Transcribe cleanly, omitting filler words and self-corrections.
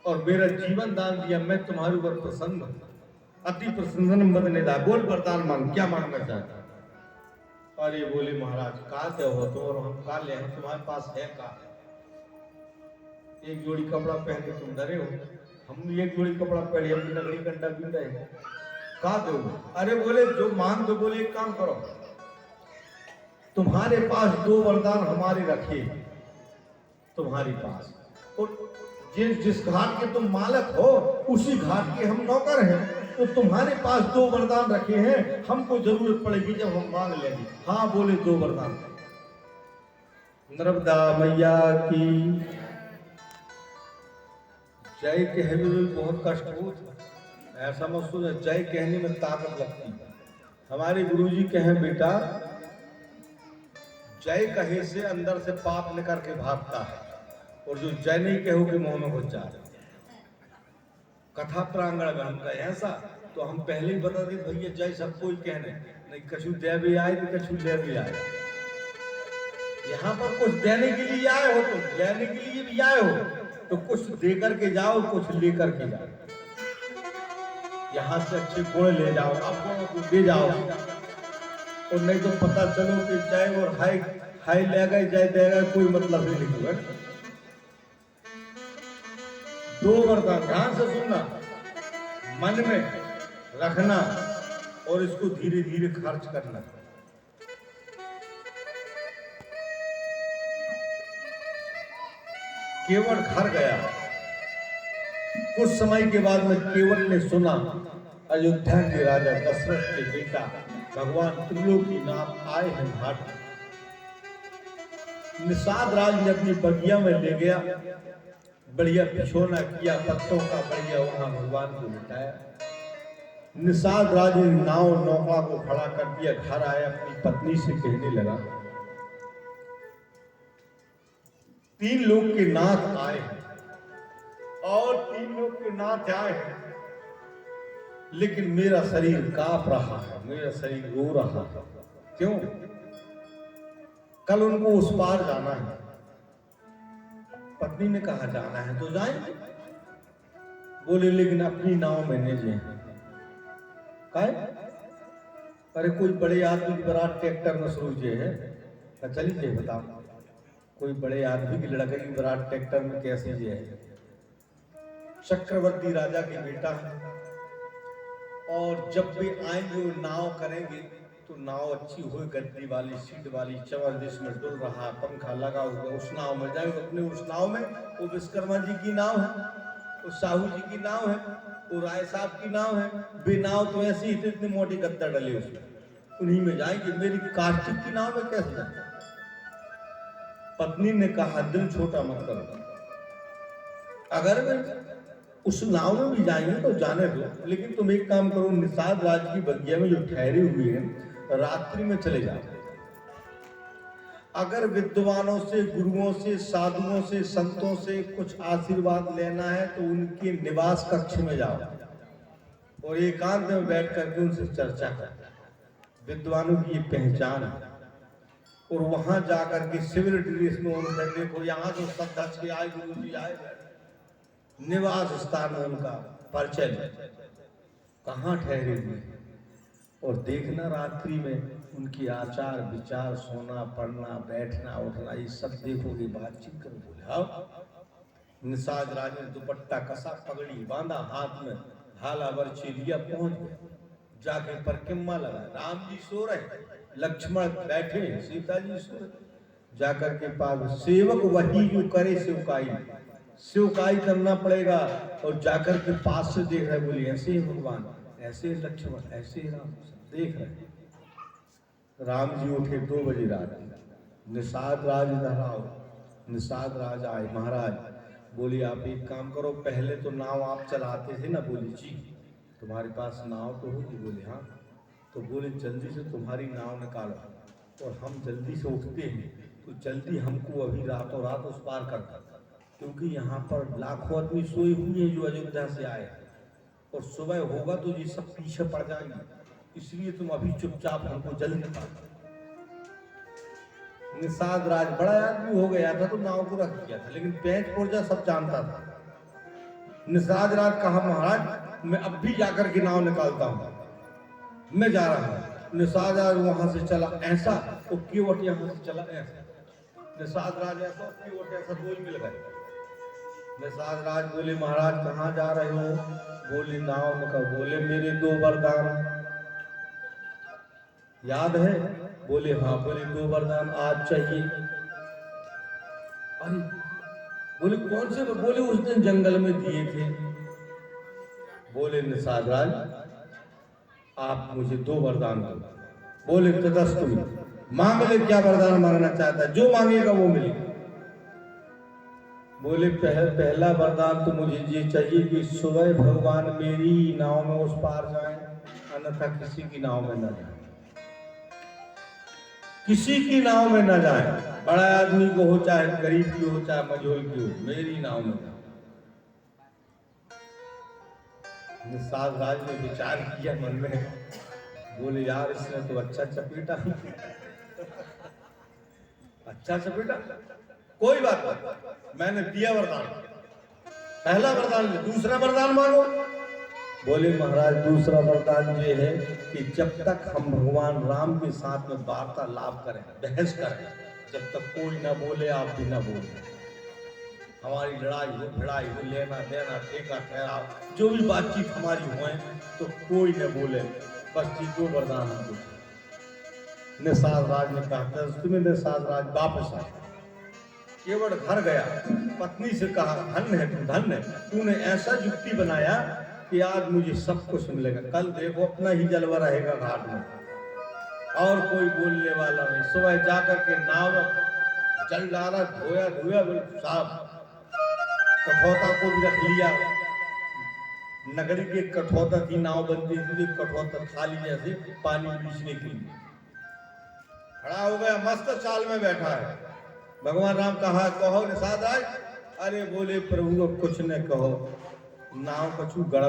और मेरा जीवन दान दिया, मैं तुम्हारे ऊपर प्रसन्न हूं। अति प्रसन्न मदनेदा, बोल वरदान मांग, क्या मांगना चाहता? अरे बोले महाराज का दे हो तो, और हम का ले, तुम्हारे पास है का? एक जोड़ी कपड़ा पहन के तुम डरे हो, हम एक जोड़ी कपड़ा पहने अपनी नगरी कंडा भी रहे, का दो? अरे बोले जो मांग दो। बोले एक काम करो, तुम्हारे पास 2 वरदान हमारे रखे तुम्हारे पास, और जिस घाट के तुम मालक हो उसी घाट के हम नौकर हैं, तो तुम्हारे पास 2 वरदान रखे हैं, हमको जरूरत पड़ेगी जब हम मांग लेंगे। हाँ बोले 2 वरदान। नर्मदा मैया की जय कहने में बहुत कष्ट होता, ऐसा मत सोचो जय कहने में ताकत लगती है। हमारे गुरुजी कहे बेटा, जय कहे से अंदर से पाप लेकर के भागता है, और जो जय नहीं कहो के मुंह में घुस जाए। कथा प्रांगण में हम कहे ऐसा, तो हम पहले ही बता दें भैया जय सब कोई कहने नहीं, कछु दे भी आए तो कछु ले भी आए। यहाँ पर कुछ देने के लिए आए हो, तो लेने के लिए भी आए हो, तो कुछ दे करके जाओ, कुछ लेकर के जाओ। यहाँ से अच्छे गुण ले जाओ, अपनों को दे जाओ, और नहीं तो पता चलो कि जय और हाय ले गए, जय दे गए, कोई मतलब नहीं निकलेगा। 2 वरदान ध्यान से सुनना, मन में रखना, और इसको धीरे धीरे खर्च करना। केवट घर गया, कुछ समय के बाद में केवट ने सुना अयोध्या के राजा दशरथ के बेटा भगवान त्रिलोकीनाथ आए हैं घाट। निषाद राज ने अपनी बगिया में ले गया, बढ़िया बिछोना किया पत्तों का, बढ़िया वहां भगवान को बिठाया। निषाद राज ने नौका को खड़ा कर दिया, घर आया, अपनी पत्नी से कहने लगा, 3 लोग के नाथ आए हैं, और 3 लोग के नाथ आए हैं, लेकिन मेरा शरीर कांप रहा है, मेरा शरीर रो रहा है। क्यों? कल उनको उस पार जाना है। पत्नी ने कहा जाना है तो जाएंगे। बोले लेकिन अपनी नाव में नहीं जाए। अरे कोई बड़े आदमी की बरात ट्रैक्टर में सोचे है, चलिए बताओ, कोई बड़े आदमी की लड़के की बरात ट्रैक्टर में कैसे जाए? चक्रवर्ती राजा के बेटा है, और जब भी आएंगे वो नाव करेंगे तो नाव अच्छी हो, गद्दी वाली, सीट वाली, चवर जिसमें डुल रहा, पंखा लगा हुआ, उस नाव में जाएंगे। अपने उस नाव में, वो विश्वकर्मा जी की नाव है, वो साहू जी की नाव है, वो राय साहब की नाव है, बेनाव तो ऐसी ही, इतनी मोटी गद्दा डले उसमें, उन्हीं में जाएंगे। मेरी कार्तिक की नाव में कैसे जाए? पत्नी ने कहा दिल छोटा मत करो, अगर उस नाव में भी जाएंगे तो जाने दो, लेकिन तुम एक काम करो, निषाद राज की बगिया में जो ठहरे हुए हैं रात्रि में चले जाओ। अगर विद्वानों से, गुरुओं से, साधुओं से, संतों से कुछ आशीर्वाद लेना है तो उनके निवास कक्ष में जाओ, और एकांत में बैठ करके उनसे चर्चा करो। विद्वानों की ये पहचान है। और वहां जाकर के सिविल ड्रेस में उनसे देखो, यहाँ जो सब दस के आए, गुरु जी आए, निवास स्थान में उनका परिचय, कहाँ ठहरे हुए, और देखना रात्रि में उनकी आचार विचार, सोना पढ़ना, बैठना उठना, ये सब देखोगे, बातचीत करो। बोले हाँ। निषाद राज ने दुपट्टा कसा, पगड़ी बांधा, हाथ में हाला बरछी लिया, पहुंच गए। जाके परिक्रमा लगा, राम जी सो रहे, लक्ष्मण बैठे, सीता जी सो रहे। जाकर के पास सेवक वही जो करे सेवकाई, सेवकाई करना पड़ेगा। और जाकर के पास से देख रहे, बोले ऐसे ही भगवान, ऐसे लक्ष्मण, ऐसे राम, देख रहे। राम जी उठे 2 बजे रात, निषाद राज इधर आओ। निषाद राज आए, महाराज बोले आप एक काम करो, पहले तो नाव आप चलाते थे ना? बोले जी। तुम्हारे पास नाव तो होगी? बोले हाँ। तो बोले जल्दी से तुम्हारी नाव निकालो, और हम जल्दी से उठते हैं तो जल्दी हमको अभी रातों रात उस पार कर, क्योंकि यहाँ पर लाखों आदमी सोए हुए हैं जो अयोध्या से आए, और सुबह होगा तो ये सब पीछे पड़ जाएंगे, इसलिए तुम अभी चुपचाप हमको जल्दी निकालो। निषाद राज बड़ा आदमी हो गया था तो नाव को रख दिया था, लेकिन पेंच पुर्जा सब जानता था। निषाद राज कहा महाराज मैं अब भी जाकर के नाव निकालता हूं, मैं जा रहा हूं। निषाद राज वहां से चला ऐसा, वो केवट यहां से चला ऐसा, निषाद राज ऐसा केवट ऐसा, दो मिल गए। निषाद राज बोले महाराज कहाँ जा रहे हो? बोले नाव निकाल। बोले मेरे 2 वरदान याद है? बोले हाँ। बोले 2 वरदान आज चाहिए। अरे बोले कौन से? बोले उस दिन जंगल में दिए थे। बोले निषाद राज आप मुझे 2 वरदान दो। बोले तदस्तु मांग ले, क्या वरदान मांगना चाहता है, जो मांगेगा वो मिलेगा। बोले पहला वरदान तो मुझे ये चाहिए कि सुबह भगवान मेरी नाव में उस पार जाए, अन्यथा किसी की नाव में न जाए, किसी की नाव में न जाए, बड़ा आदमी को हो चाहे गरीब की हो चाहे मजहूल की हो, मेरी नाव में जाए। निषाद राज ने विचार किया मन में, बोले यार इसने तो अच्छा चपेटा अच्छा चपेटा, कोई बात नहीं, मैंने दिया वरदान, पहला वरदान ले, दूसरा वरदान मांगो। बोले महाराज दूसरा वरदान ये है कि जब तक हम भगवान राम के साथ में वार्तालाप करें, बहस करें, जब तक कोई ना बोले आप भी ना बोले, हमारी लड़ाई हो भिड़ाई हो, लेना देना ठेका ठहराव जो भी बातचीत हमारी हुए तो कोई न बोले, बस ये 2 वरदान हमको। निषाद राज ने कहा तुम्हें निषाद राज वापस आ। केवट घर गया, पत्नी से कहा धन्य है तू, धन्य, तूने ऐसा युक्ति बनाया कि आज मुझे सब कुछ मिलेगा, कल देखो अपना ही जलवा रहेगा घाट में और कोई बोलने वाला नहीं। सुबह जाकर के नाव जल डाला, धोया धोया साफ, कठौता को भी रख लिया। नगरी के कठौता की नाव बनती थी, कठौता खाली जैसे पानी बीचने के लिए खड़ा हो गया, मस्त चाल में बैठा है। भगवान राम कहा कहो निषाद राज। अरे बोले प्रभु कुछ न कहो, नाव कछु गड़बड़